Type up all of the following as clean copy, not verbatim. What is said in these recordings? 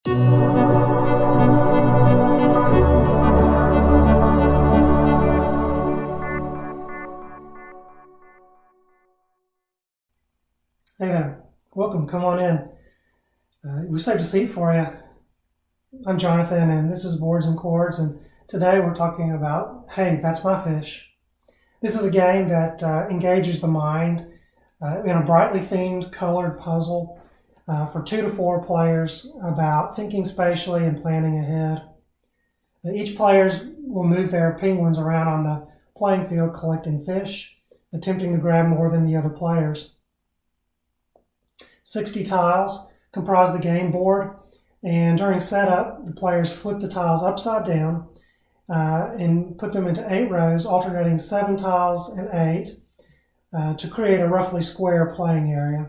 Hey there, welcome, come on in. We saved a seat for you. I'm Jonathan and this is Boards and Chords, and today we're talking about Hey, That's My Fish. This is a game that engages the mind in a brightly themed colored puzzle for 2 to 4 players about thinking spatially and planning ahead. Each player will move their penguins around on the playing field collecting fish, attempting to grab more than the other players. 60 tiles comprise the game board, and during setup, the players flip the tiles upside down and put them into 8 rows, alternating 7 tiles and 8 to create a roughly square playing area.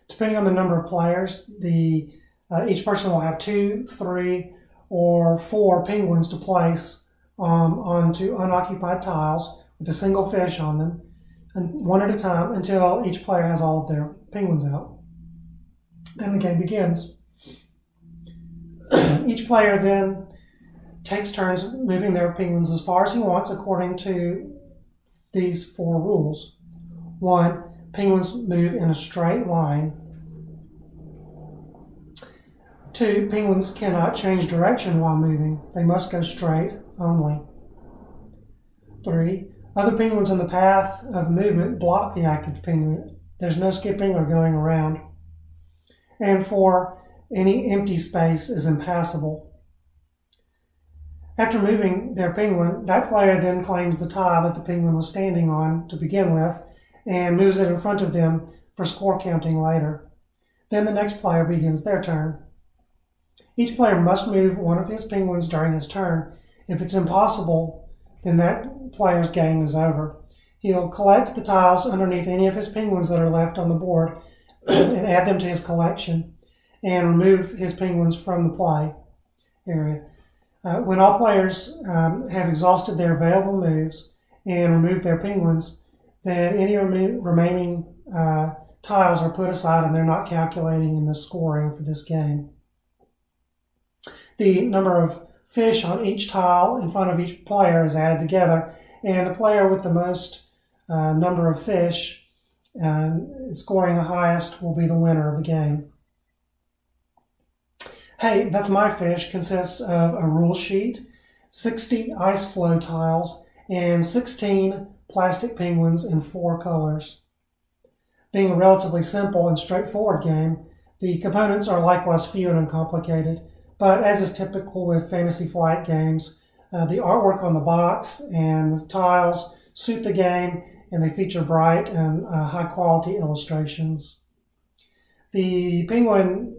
Depending on the number of players, each person will have 2, 3, or 4 penguins to place onto unoccupied tiles with a single fish on them, and one at a time until each player has all of their penguins out. Then the game begins. Each player then takes turns moving their penguins as far as he wants according to these 4 rules. 1, penguins move in a straight line. 2, penguins cannot change direction while moving. They must go straight only. 3, other penguins in the path of movement block the active penguin. There's no skipping or going around. And 4, any empty space is impassable. After moving their penguin, that player then claims the tile that the penguin was standing on to begin with and moves it in front of them for score counting later. Then the next player begins their turn. Each player must move one of his penguins during his turn. If it's impossible, then that player's game is over. He'll collect the tiles underneath any of his penguins that are left on the board and add them to his collection and remove his penguins from the play area. When all players have exhausted their available moves and removed their penguins, then any remaining tiles are put aside and they're not calculating in the scoring for this game. The number of fish on each tile in front of each player is added together, and the player with the most number of fish scoring the highest will be the winner of the game. Hey, That's My Fish consists of a rule sheet, 60 ice flow tiles, and 16 plastic penguins in 4 colors. Being a relatively simple and straightforward game, the components are likewise few and uncomplicated. But as is typical with Fantasy Flight games, the artwork on the box and the tiles suit the game, and they feature bright and high-quality illustrations. The penguin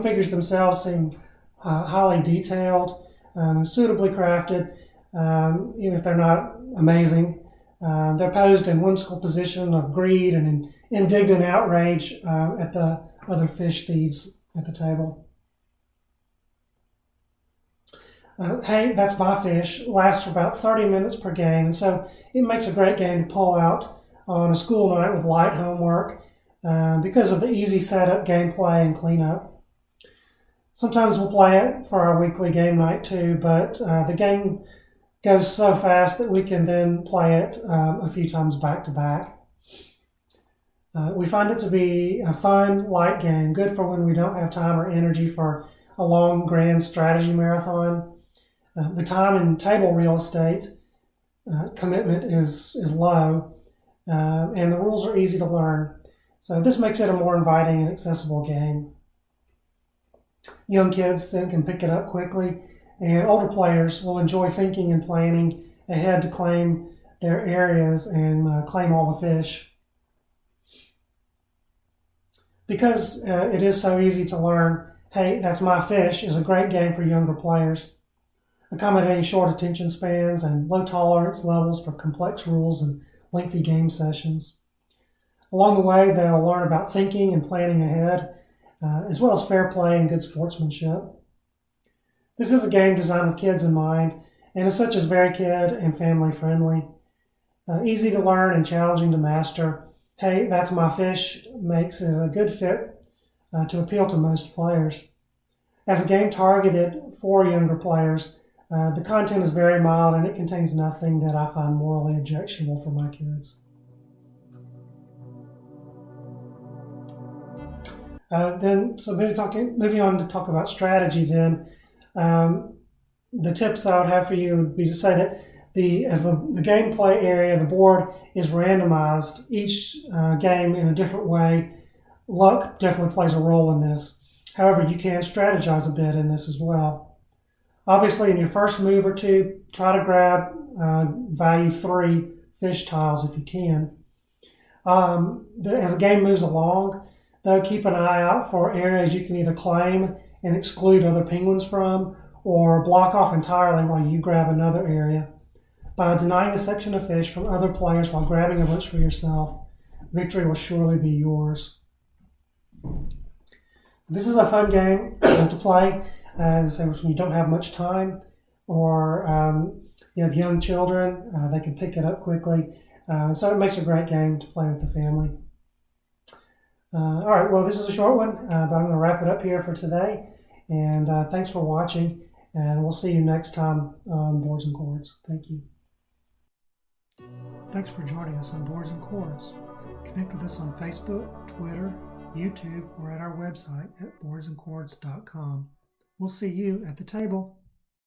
figures themselves seem highly detailed, suitably crafted, even if they're not amazing. They're posed in whimsical position of greed and indignant outrage at the other fish thieves at the table. Hey, That's My Fish lasts for about 30 minutes per game, and so it makes a great game to pull out on a school night with light homework because of the easy setup, gameplay, and cleanup. Sometimes we'll play it for our weekly game night too, but the game goes so fast that we can then play it a few times back to back. We find it to be a fun, light game, good for when we don't have time or energy for a long, grand strategy marathon. The time and table real estate commitment is low, and the rules are easy to learn. So this makes it a more inviting and accessible game. Young kids then can pick it up quickly, and older players will enjoy thinking and planning ahead to claim their areas and claim all the fish. Because it is so easy to learn, Hey, That's My Fish is a great game for younger players, accommodating short attention spans and low tolerance levels for complex rules and lengthy game sessions. Along the way, they'll learn about thinking and planning ahead, as well as fair play and good sportsmanship. This is a game designed with kids in mind, and as such is very kid and family friendly. Easy to learn and challenging to master. Hey, That's My Fish makes it a good fit to appeal to most players. As a game targeted for younger players, the content is very mild and it contains nothing that I find morally objectionable for my kids. Moving on to talk about strategy then, the tips I would have for you would be to say that as the gameplay area, the board is randomized, each game in a different way. Luck definitely plays a role in this. However, you can strategize a bit in this as well. Obviously, in your first move or two, try to grab value 3 fish tiles if you can. As the game moves along, though, keep an eye out for areas you can either claim and exclude other penguins from, or block off entirely while you grab another area. By denying a section of fish from other players while grabbing a bunch for yourself, victory will surely be yours. This is a fun game to play as when you don't have much time, or you have young children, they can pick it up quickly. So it makes a great game to play with the family. All right, well, this is a short one, but I'm going to wrap it up here for today. And thanks for watching, and we'll see you next time on Boards and Chords. Thank you. Thanks for joining us on Boards and Chords. Connect with us on Facebook, Twitter, YouTube, or at our website at boardsandchords.com. We'll see you at the table.